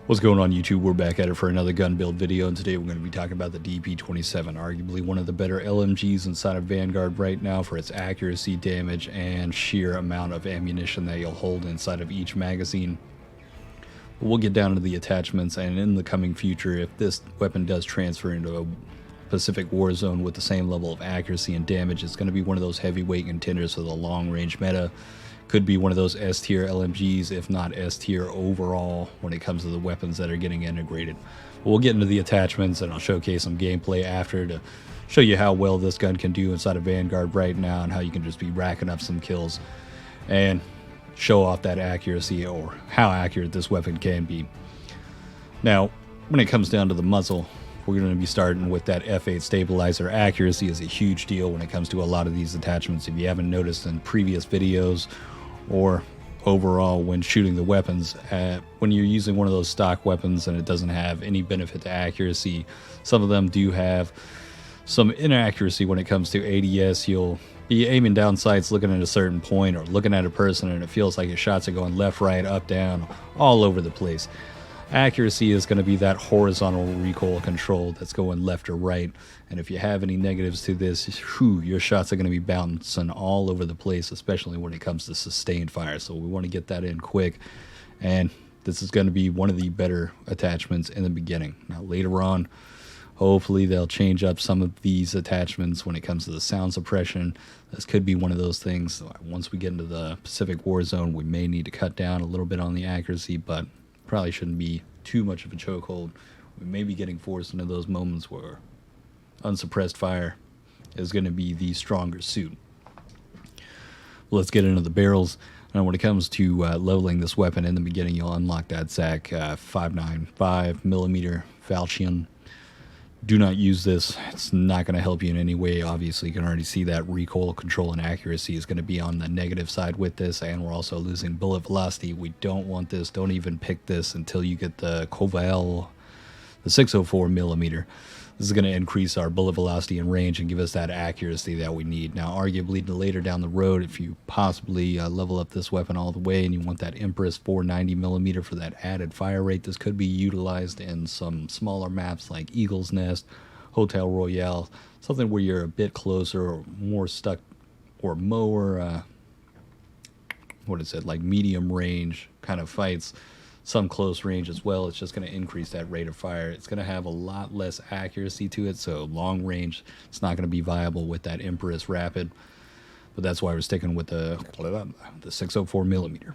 What's going on, YouTube? We're back at it for another gun build video, and today we're going to be talking about the DP27, arguably one of the better LMGs inside of Vanguard right now for its accuracy, damage, and sheer amount of ammunition that you'll hold inside of each magazine. But we'll get down to the attachments, and in the coming future, if this weapon does transfer into a Pacific Warzone with the same level of accuracy and damage, it's going to be one of those heavyweight contenders for the long-range meta. Could be one of those S-tier LMGs, if not S-tier overall, when it comes to the weapons that are getting integrated. We'll get into the attachments, and I'll showcase some gameplay after to show you how well this gun can do inside of Vanguard right now, and how you can just be racking up some kills and show off that accuracy, or how accurate this weapon can be. Now, when it comes down to the muzzle, we're going to be starting with that F8 stabilizer. Accuracy is a huge deal when it comes to a lot of these attachments. If you haven't noticed in previous videos, or overall when shooting the weapons, when you're using one of those stock weapons and it doesn't have any benefit to accuracy, some of them do have some inaccuracy when it comes to ADS. You'll be aiming down sights, looking at a certain point or looking at a person, and it feels like your shots are going left, right, up, down, all over the place. Accuracy is going to be that horizontal recoil control that's going left or right, and if you have any negatives to this, your shots are going to be bouncing all over the place, especially when it comes to sustained fire. So we want to get that in quick, and this is going to be one of the better attachments in the beginning. Now later on, hopefully they'll change up some of these attachments when it comes to the sound suppression. This could be one of those things. Once we get into the Pacific Warzone, we may need to cut down a little bit on the accuracy, but probably shouldn't be too much of a chokehold. We may be getting forced into those moments where unsuppressed fire is going to be the stronger suit. Let's get into the barrels. Now, when it comes to leveling this weapon in the beginning, you'll unlock that ZAC 595mm falchion. Do not use this. It's not going to help you in any way. Obviously, you can already see that recoil control and accuracy is going to be on the negative side with this, and we're also losing bullet velocity. We don't want this. Don't even pick this until you get the Recoil, the 604mm. This is going to increase our bullet velocity and range and give us that accuracy that we need. Now, arguably, later down the road, if you possibly level up this weapon all the way and you want that Empress 490mm for that added fire rate, this could be utilized in some smaller maps like Eagle's Nest, Hotel Royale, something where you're a bit closer or more stuck, or more, like medium range kind of fights. Some close range as well. It's just going to increase that rate of fire. It's going to have a lot less accuracy to it, so long range, it's not going to be viable with that Empress Rapid. But that's why we're sticking with the 604mm.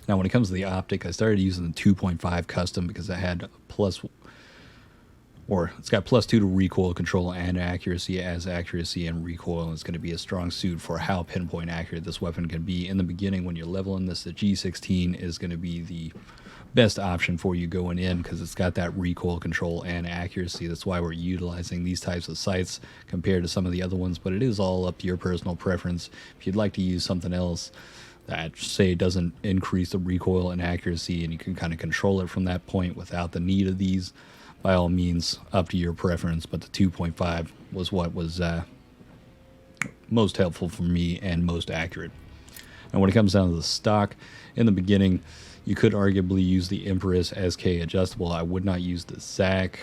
Now, when it comes to the optic, I started using the 2.5 custom because I had it's got +2 to recoil control and accuracy, as accuracy and recoil is going to be a strong suit for how pinpoint accurate this weapon can be. In the beginning, when you're leveling this, the G16 is going to be the best option for you going in because it's got that recoil control and accuracy. That's why we're utilizing these types of sights compared to some of the other ones, but it is all up to your personal preference. If you'd like to use something else that, say, doesn't increase the recoil and accuracy and you can kind of control it from that point without the need of these, by all means, up to your preference, but the 2.5 was what was most helpful for me and most accurate. And when it comes down to the stock, in the beginning, you could arguably use the Empress SK adjustable. I would not use the ZAC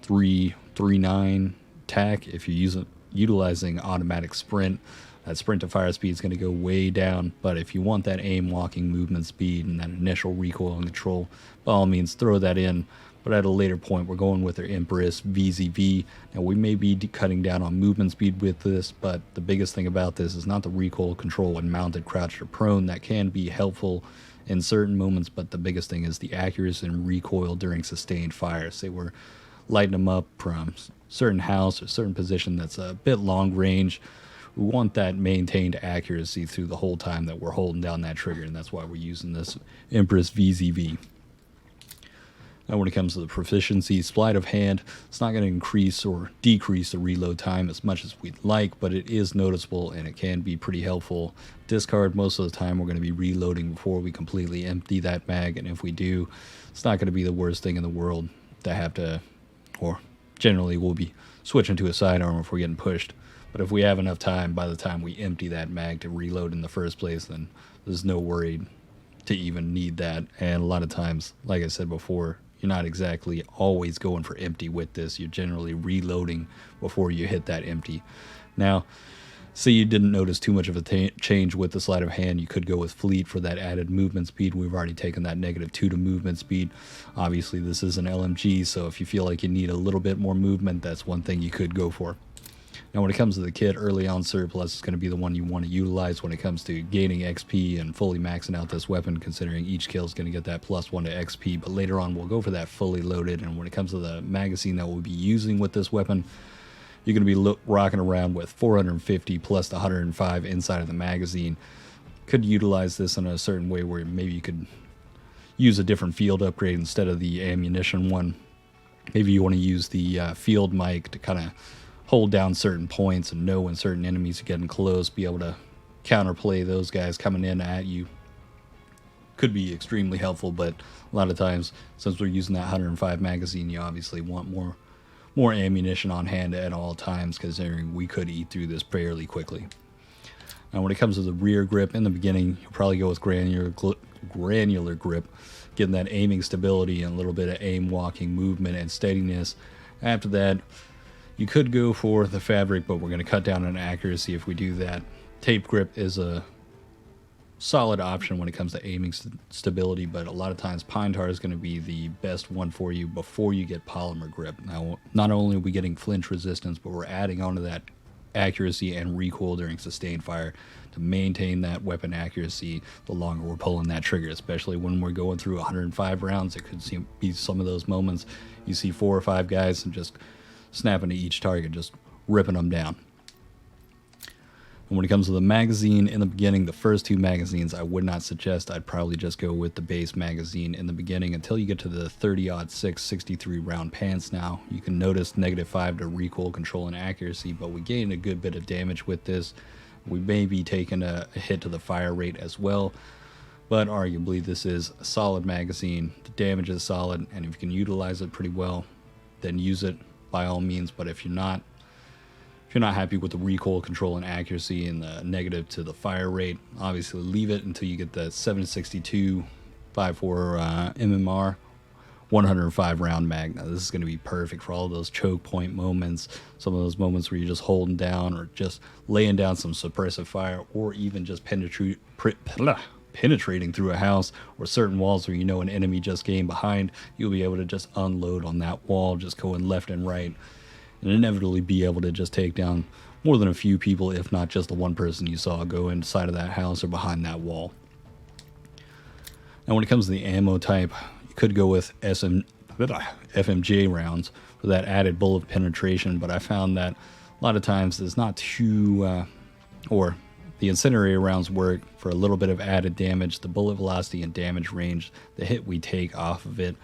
339 TAC if you're utilizing automatic sprint. That sprint to fire speed is going to go way down, but if you want that aim walking movement speed and that initial recoil and control, by all means throw that in. But at a later point, we're going with our Empress VZV. Now, we may be cutting down on movement speed with this, but the biggest thing about this is not the recoil control when mounted, crouched, or prone. That can be helpful in certain moments, but the biggest thing is the accuracy and recoil during sustained fire. Say we're lighting them up from certain house or certain position that's a bit long range. We want that maintained accuracy through the whole time that we're holding down that trigger, and that's why we're using this Empress VZV. Now, when it comes to the proficiency, sleight of hand, it's not going to increase or decrease the reload time as much as we'd like, but it is noticeable and it can be pretty helpful. Discard, most of the time we're going to be reloading before we completely empty that mag, and if we do, it's not going to be the worst thing in the world to have to, or generally we'll be switching to a sidearm if we're getting pushed. But if we have enough time by the time we empty that mag to reload in the first place, then there's no worry to even need that. And a lot of times, like I said before, you're not exactly always going for empty with this. You're generally reloading before you hit that empty. Now, say you didn't notice too much of a change with the sleight of hand, you could go with fleet for that added movement speed. We've already taken that -2 to movement speed. Obviously, this is an LMG, so if you feel like you need a little bit more movement, that's one thing you could go for. Now, when it comes to the kit, early on surplus is going to be the one you want to utilize when it comes to gaining XP and fully maxing out this weapon, considering each kill is going to get that +1 to XP. But later on, we'll go for that fully loaded. And when it comes to the magazine that we'll be using with this weapon, you're going to be rocking around with 450 plus the 105 inside of the magazine. Could utilize this in a certain way where maybe you could use a different field upgrade instead of the ammunition one. Maybe you want to use the field mic to kind of hold down certain points and know when certain enemies are getting close, be able to counterplay those guys coming in at you. Could be extremely helpful, but a lot of times, since we're using that 105 magazine, you obviously want more ammunition on hand at all times, considering we could eat through this fairly quickly. Now, when it comes to the rear grip, in the beginning, you'll probably go with granular grip, getting that aiming stability and a little bit of aim walking movement and steadiness. After that, you could go for the fabric, but we're going to cut down on accuracy if we do that. Tape grip is a solid option when it comes to aiming stability, but a lot of times pine tar is going to be the best one for you before you get polymer grip. Now, not only are we getting flinch resistance, but we're adding onto that accuracy and recoil during sustained fire to maintain that weapon accuracy the longer we're pulling that trigger, especially when we're going through 105 rounds. It could be some of those moments you see 4 or 5 guys and just snapping to each target, just ripping them down. And when it comes to the magazine, in the beginning, the first 2 magazines I would not suggest. I'd probably just go with the base magazine in the beginning until you get to the 30-06 63 round pants. Now you can notice -5 to recoil control and accuracy, but we gained a good bit of damage with this. We may be taking a hit to the fire rate as well, but arguably this is a solid magazine. The damage is solid, and if you can utilize it pretty well, then use it by all means. But if you're not happy with the recoil control and accuracy and the negative to the fire rate, obviously leave it until you get the 7.62 5.4 MMR 105 round mag. Now this is going to be perfect for all those choke point moments, some of those moments where you're just holding down or just laying down some suppressive fire, or even just penetrating through a house or certain walls where you know an enemy just came behind. You'll be able to just unload on that wall, just going left and right, and inevitably be able to just take down more than a few people, if not just the one person you saw go inside of that house or behind that wall. Now when it comes to the ammo type, you could go with FMJ rounds for that added bullet penetration, but I found that a lot of times it's not too or the incendiary rounds work for a little bit of added damage. The bullet velocity and damage range, the hit we take off of it,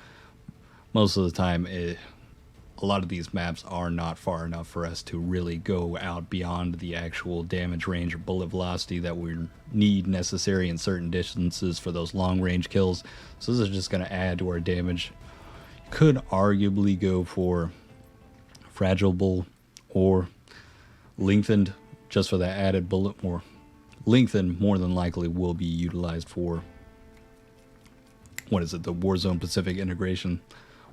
most of the time, a lot of these maps are not far enough for us to really go out beyond the actual damage range or bullet velocity that we need necessary in certain distances for those long range kills. So this is just going to add to our damage. You could arguably go for fragile bull or lengthened just for that added bullet. More lengthened more than likely will be utilized for, the Warzone Pacific integration.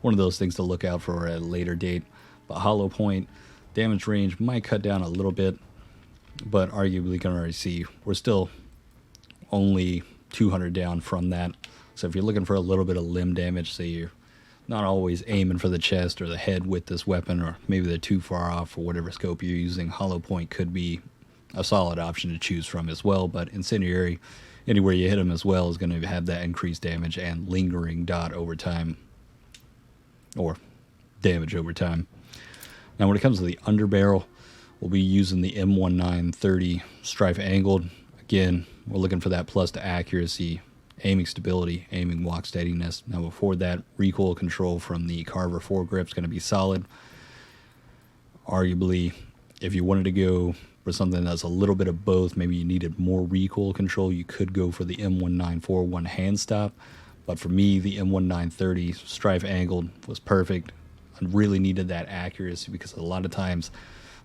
One of those things to look out for at a later date. But hollow point damage range might cut down a little bit, but arguably you can already see we're still only 200 down from that. So if you're looking for a little bit of limb damage, say you're not always aiming for the chest or the head with this weapon, or maybe they're too far off for whatever scope you're using, hollow point could be a solid option to choose from as well. But incendiary, anywhere you hit them as well, is going to have that increased damage and lingering dot over time, or damage over time. Now when it comes to the underbarrel, we'll be using the M1930 strife angled. Again, we're looking for that plus to accuracy, aiming stability, aiming walk steadiness. Now before that, recoil control from the Carver foregrip is going to be solid. Arguably, if you wanted to go for something that's a little bit of both, maybe you needed more recoil control, you could go for the M1941 hand stop. But for me, the M1930 strife angled was perfect. I really needed that accuracy because a lot of times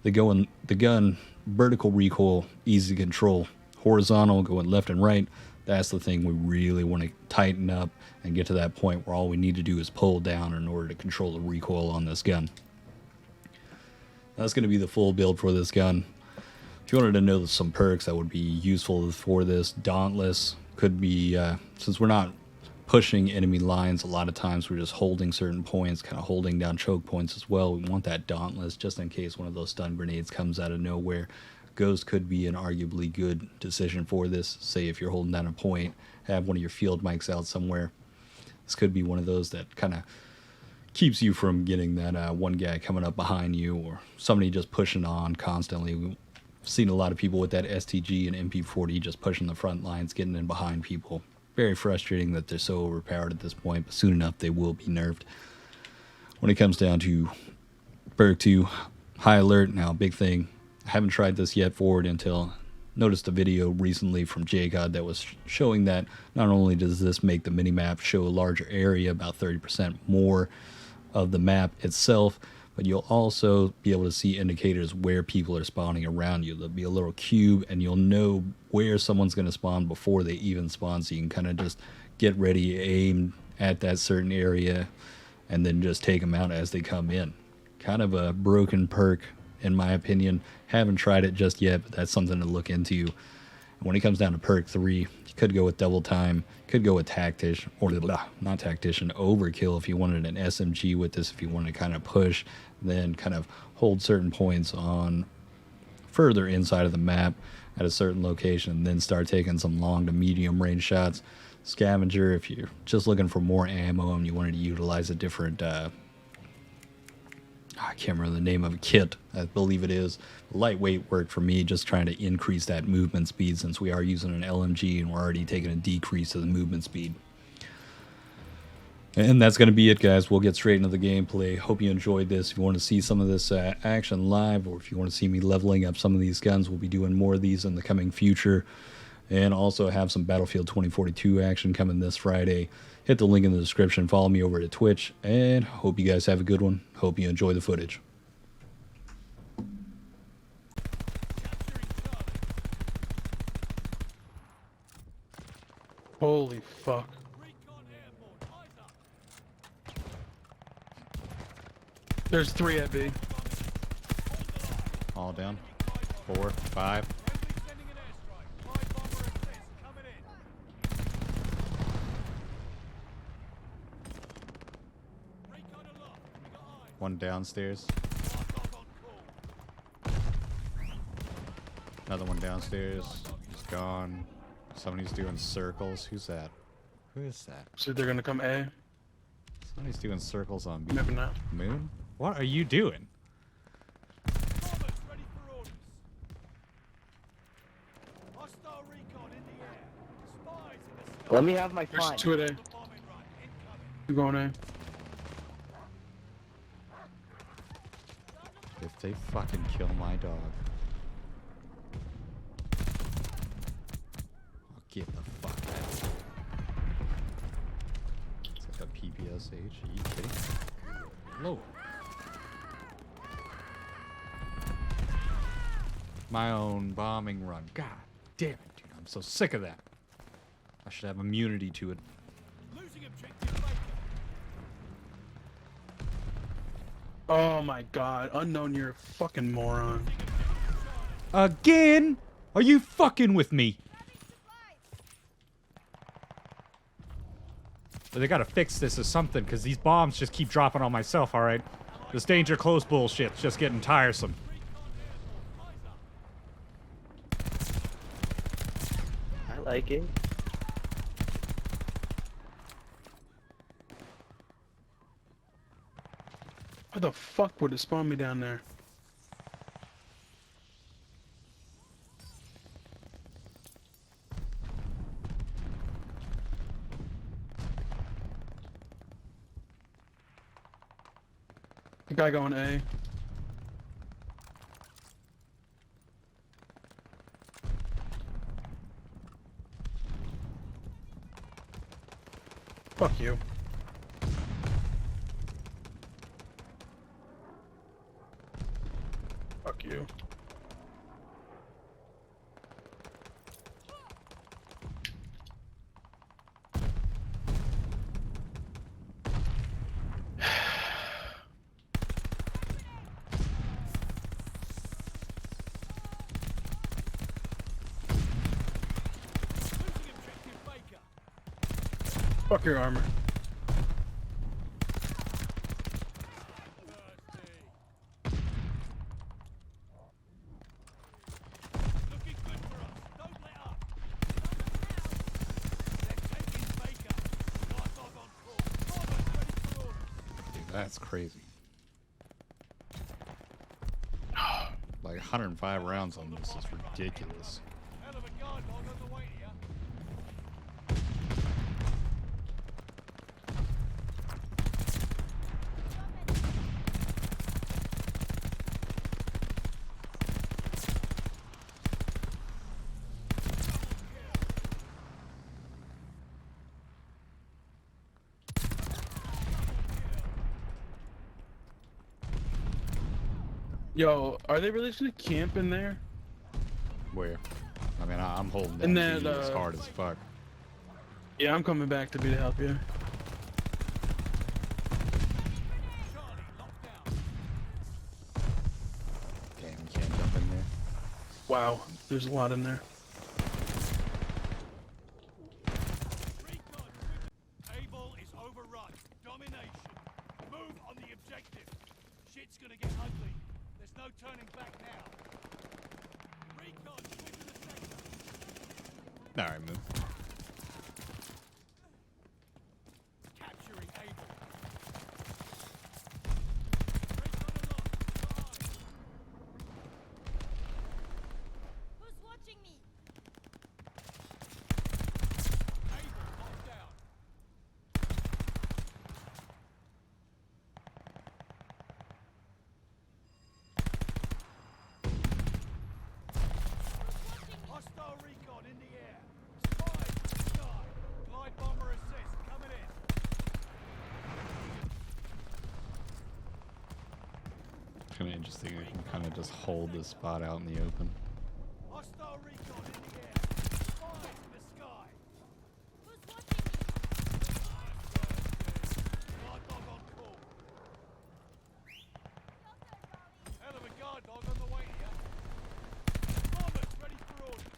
the gun vertical recoil, easy to control. Horizontal, going left and right, That's the thing we really want to tighten up and get to that point where all we need to do is pull down in order to control the recoil on this gun. That's going to be the full build for this gun. If you wanted to know some perks that would be useful for this, Dauntless could be, since we're not pushing enemy lines, a lot of times we're just holding certain points, kind of holding down choke points as well. We want that Dauntless just in case one of those stun grenades comes out of nowhere. Ghost could be an arguably good decision for this. Say if you're holding down a point, have one of your field mics out somewhere. This could be one of those that kind of keeps you from getting that one guy coming up behind you or somebody just pushing on constantly. We've seen a lot of people with that STG and MP40 just pushing the front lines, getting in behind people. Very frustrating that they're so overpowered at this point, but soon enough they will be nerfed. When it comes down to perk 2, High Alert, now big thing. I haven't tried this yet forward until noticed a video recently from JGod that was showing that not only does this make the minimap show a larger area, about 30% more of the map itself, but you'll also be able to see indicators where people are spawning around you. There'll be a little cube and you'll know where someone's going to spawn before they even spawn, so you can kind of just get ready, aim at that certain area, and then just take them out as they come in. Kind of a broken perk in my opinion. Haven't tried it just yet, but that's something to look into. And when it comes down to perk 3, you could go with double time, could go with tactician, or not tactician, overkill if you wanted an SMG with this, if you wanted to kind of push, then kind of hold certain points on further inside of the map at a certain location, then start taking some long to medium range shots. Scavenger, if you're just looking for more ammo and you wanted to utilize a different I can't remember the name of a kit, I believe it is. Lightweight worked for me, just trying to increase that movement speed since we are using an LMG and we're already taking a decrease of the movement speed. And that's going to be it, guys. We'll get straight into the gameplay. Hope you enjoyed this. If you want to see some of this action live, or if you want to see me leveling up some of these guns, we'll be doing more of these in the coming future. And also have some Battlefield 2042 action coming this Friday. Hit the link in the description. Follow me over to Twitch. And hope you guys have a good one. Hope you enjoy the footage. Holy fuck. There's 3 at B. All down. 4, 5. One downstairs. Another one downstairs. He's gone. Somebody's doing circles. Who's that? Who is that? So they're gonna come A? Somebody's doing circles on B. Maybe not. Moon? What are you doing? Let me have my There's fun. 2 at A. You going A? If they fucking kill my dog, I'll get the fuck out. It's like a PPSH. Are you kidding? Low. My own bombing run. God damn it, dude. I'm so sick of that. I should have immunity to it. Oh my god. Unknown, you're a fucking moron. Again? Are you fucking with me? But they gotta fix this or something, because these bombs just keep dropping on myself, alright? This danger close bullshit's just getting tiresome. I like it. Why the fuck would it spawn me down there? The guy going A. Fuck you. Fuck you. Fuck your armor. That's crazy. Like 105 rounds on this is ridiculous. Yo, are they really just gonna camp in there? Where? I mean, I'm holding And down then, B as hard as fuck. Yeah, I'm coming back to be to help you. Damn, you can't jump in there. Wow, there's a lot in there. Able is overrun. Domination. Move on the objective. Shit's gonna get ugly. There's no turning back now. Recon, sweep to the sector. Alright, move. Capturing Able. Who's watching me? Able locked down. Hostile recon in the air. Spies in the sky. Glide bomber assist coming in. It's kind of interesting. I can kind of just hold this spot out in the open. Hostile recon in the air. Spies in the sky. Who's watching me? Guard dog on call. Hell of a guard dog on the way here. Bombers ready for orders.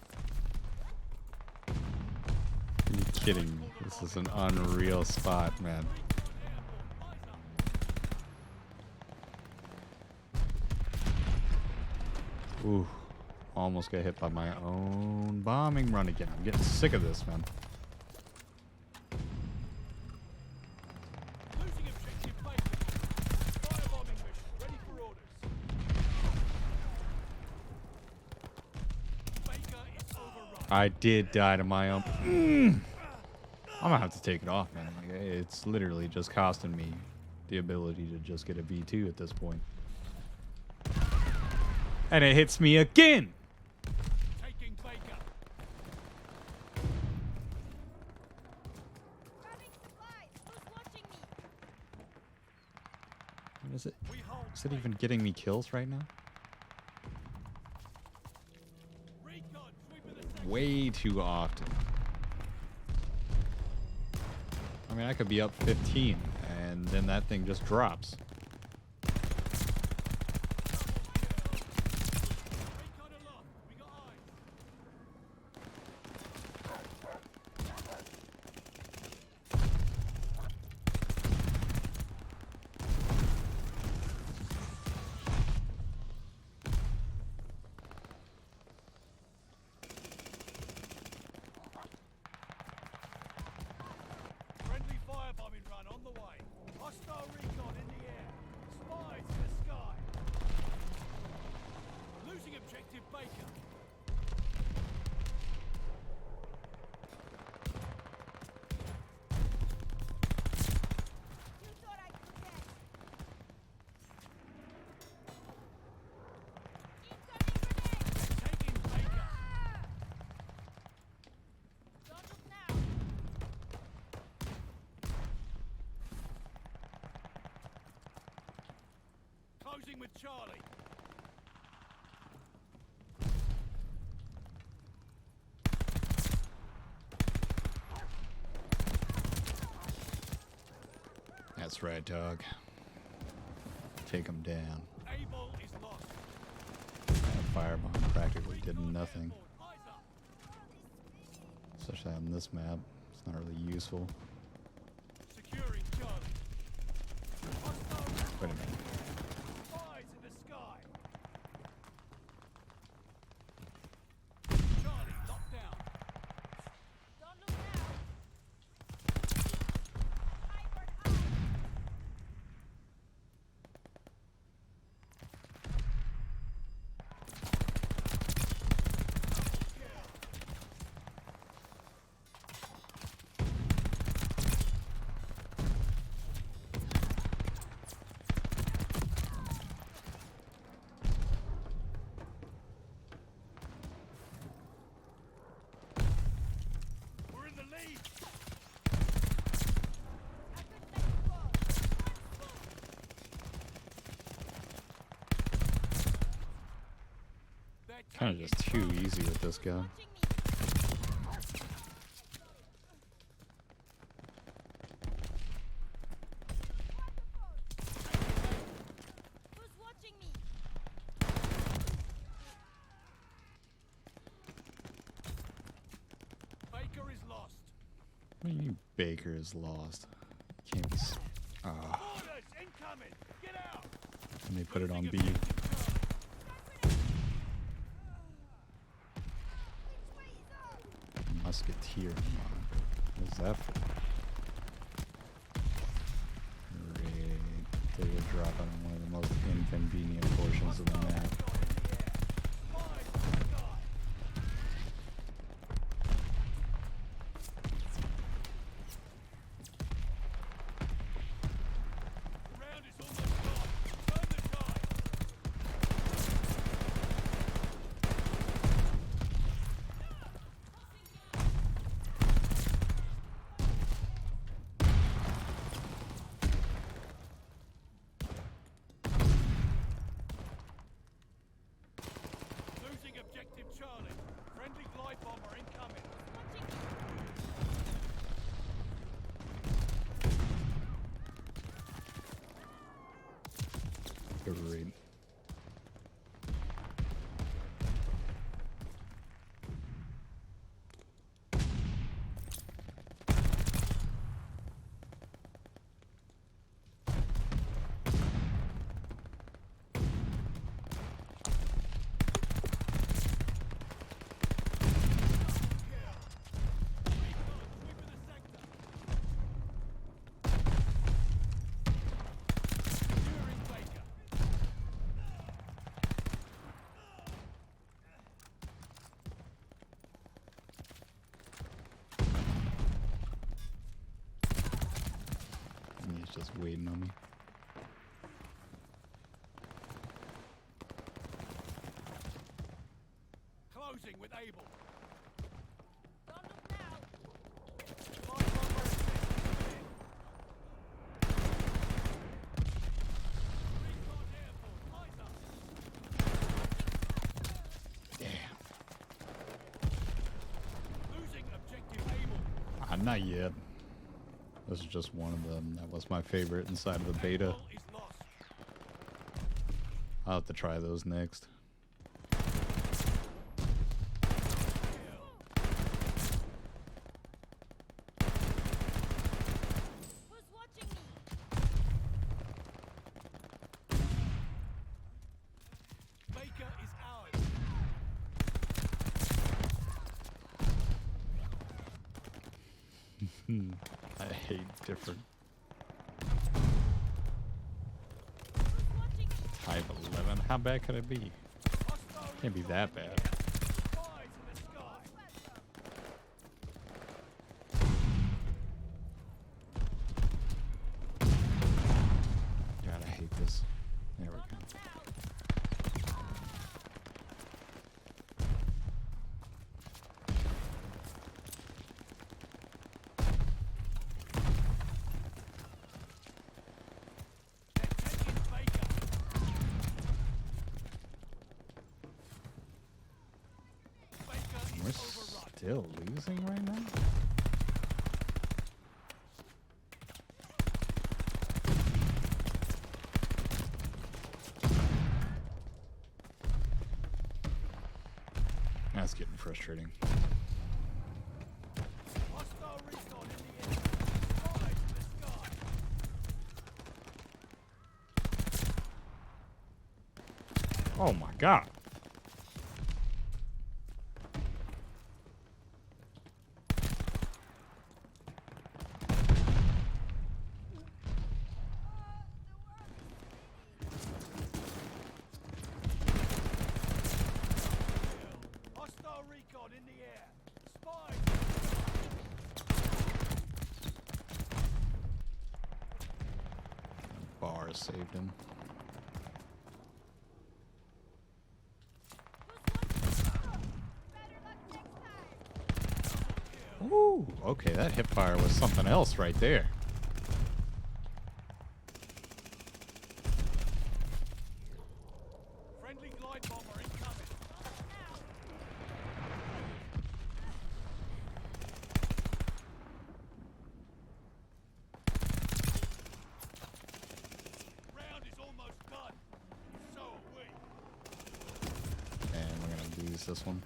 Are you kidding me? This is an unreal spot, man. Ooh, almost got hit by my own bombing run again. I'm getting sick of this, man. Losing objective Baker. Firebombing mission ready for orders. Baker is overrun. I did die to my own. I'm gonna have to take it off, man. Like, it's literally just costing me the ability to just get a V2 at this point. And it hits me again! Taking Baker. Grabbing supplies. Who's watching me? What is it? We hold. Is it even getting me kills right now? Recon, sweep of the sector. Way too often. I mean, I could be up 15, and then that thing just drops. Recon aloft. We got eyes. Friendly firebombing run on the way. Hostile recon in the air. Spies in the sky. Losing objective Baker. You thought I'd forget. Incoming grenade! Taking Baker. Don't look now. Closing with Charlie. That's right, dog. Take him down. Able is lost. That firebomb practically did nothing. Eyes up. Especially on this map. It's not really useful. Kind of just too easy with this gun. Watching me. Who's watching me? Baker is lost. What do you mean Baker is lost? Can't be. Orders incoming. Get out. And they put it on B. Which way is up? Musketeer. What is that for? Great. They were dropping on one of the most inconvenient portions of the map. Round is almost gone. Turn the tide. Losing objective Charlie. Friendly glide bomber incoming. Watching me. Great. And he's just waiting on me. Closing with Able. Don't look now. Glide bomber is clear. Recon airborne. Eyes up. Damn. Losing objective Able. Not yet. This is just one of them. That was my favorite inside of the beta. Able is lost. I'll have to try those next. Who's watching me? Baker is ours. I hate different Who's watching me? type 11. How bad could it be? Hostile Can't be recon that in the bad. air. Spies in the sky. God, I hate this. There we go. Don't look now. They're taking Baker. Baker We're is overrun. still losing right now? That's getting frustrating. Hostile recon in the air. Spies in the sky. Oh my god. Hostile recon in the air. Spies. Bar saved him. Who's watching me? Better luck next time. Ooh, okay, that hip fire was something else right there. Friendly glide bomber incoming. Don't look now. takes this one.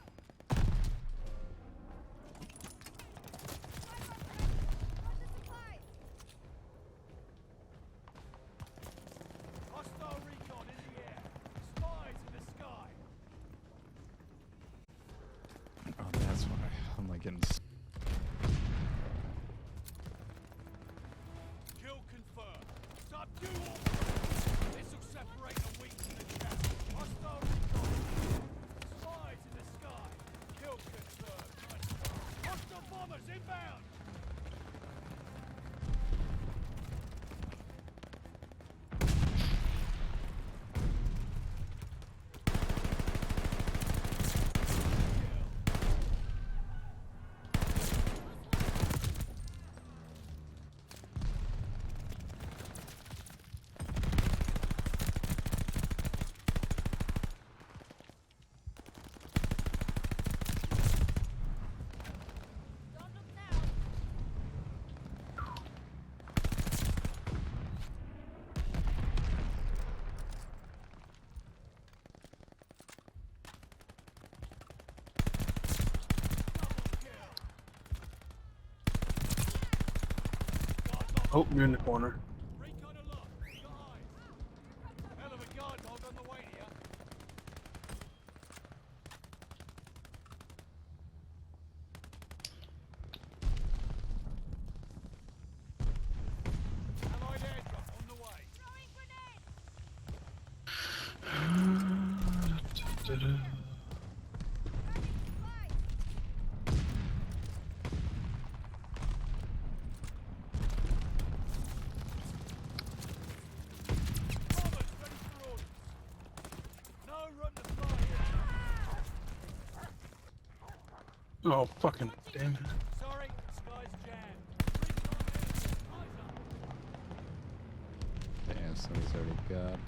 Hostile recon in the air. Spies in the sky. Oh, that's why. I'm like getting. Kill confirmed. Subdue all. This'll separate the weak from the chaff. Hostile recon. Spies in the sky. Kill confirmed. Hostile bombers inbound. Don't look now. Oh, you're in the corner. Recon aloft. We got eyes. Hell of a guard dog on the way here. Allied airdrop on the way. Throwing grenade. Grabbing supplies. Bombers ready for orders. No run to fly here. Oh, fucking damn it. Sorry, sky's jammed. Recon airdrop. Eyes up. Damn, somebody's already got.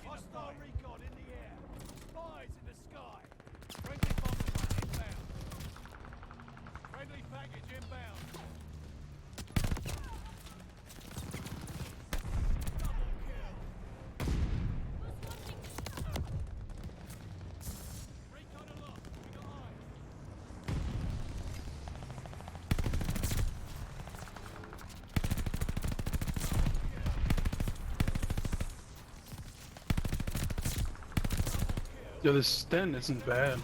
Hostile recon in the air. Spies in the sky. Friendly bombers inbound. Friendly package inbound. Double kill. Recon aloft. We got eyes. Yo, this sten isn't bad.